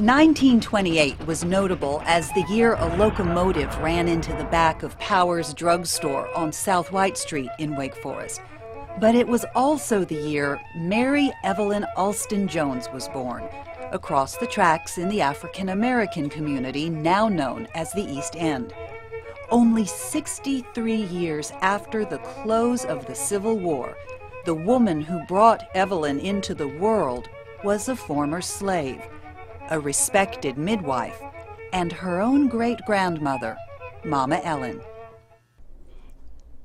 1928 was notable as the year a locomotive ran into the back of Powers Drug Store on South White Street in Wake Forest. But it was also the year Mary Evelyn Jones was born, across the tracks in the African American community now known as the East End. Only 63 years after the close of the Civil War, the woman who brought Evelyn into the world was a former slave, a respected midwife, and her own great-grandmother, Mama Ellen.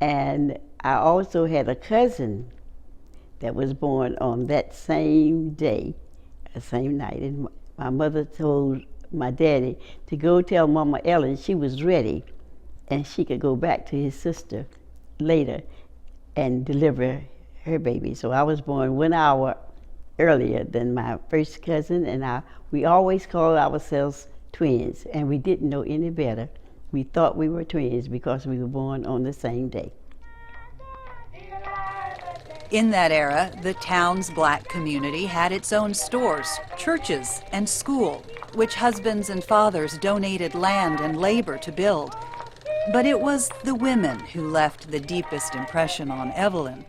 And I also had a cousin that was born on that same day, the same night. And my mother told my daddy to go tell Mama Ellen she was ready and she could go back to his sister later and deliver her baby. So I was born 1 hour earlier than my first cousin, and we always called ourselves twins, and we didn't know any better. We thought we were twins because we were born on the same day. In that era, the town's black community had its own stores, churches, and school, which husbands and fathers donated land and labor to build. But it was the women who left the deepest impression on Evelyn,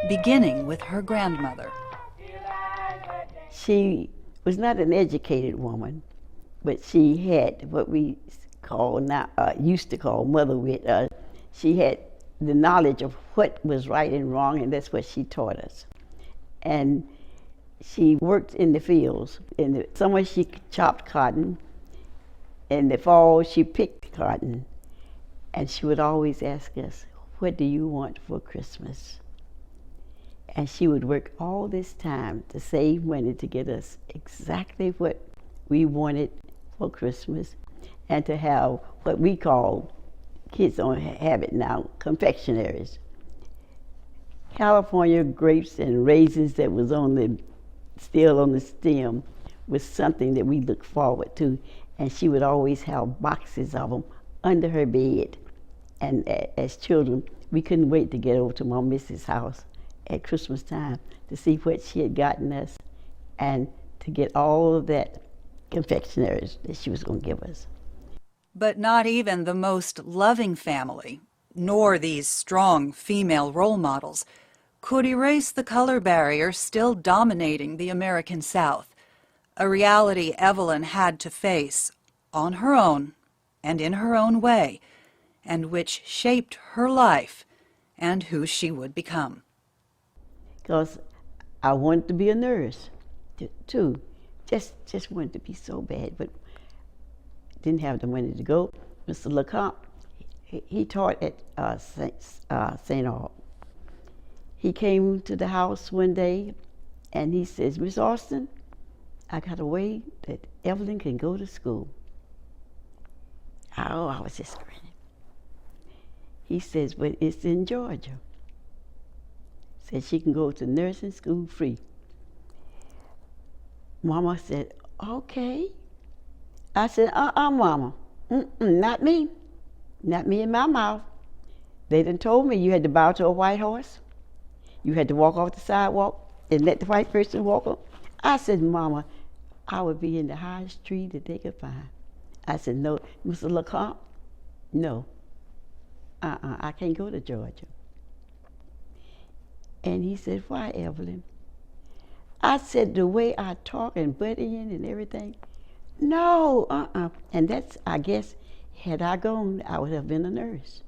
beginning with her grandmother. She was not an educated woman, but she had what we call now, used to call mother wit. She had the knowledge of what was right and wrong, and that's what she taught us. And she worked in the fields. In the summer she chopped cotton. In the fall she picked cotton. And she would always ask us, "What do you want for Christmas?" And she would work all this time to save money to get us exactly what we wanted for Christmas, and to have what we call, kids don't have it now, confectionaries. California grapes and raisins that was still on the stem was something that we looked forward to, and she would always have boxes of them under her bed. And as children, we couldn't wait to get over to my Mrs. house at Christmas time to see what she had gotten us and to get all of that confectionaries that she was going to give us. But not even the most loving family, nor these strong female role models, could erase the color barrier still dominating the American South, a reality Evelyn had to face on her own and in her own way, and which shaped her life and who she would become. Because I wanted to be a nurse, too. Just wanted to be so bad, but didn't have the money to go. Mr. LeCompte, he taught at St. Aug. He came to the house one day and he says, "Miss Austin, I got a way that Evelyn can go to school." Oh, I was just grinning. He says, "But it's in Georgia." Said she can go to nursing school free. Mama said, "Okay." I said, Mama, not me. Not me in my mouth. They done told me you had to bow to a white horse. You had to walk off the sidewalk and let the white person walk on. I said, "Mama, I would be in the highest tree that they could find." I said, "No, Mr. LeCompte, no. I can't go to Georgia." And he said, "Why, Evelyn?" I said, "The way I talk and butt in and everything, no, And that's, I guess, had I gone, I would have been a nurse."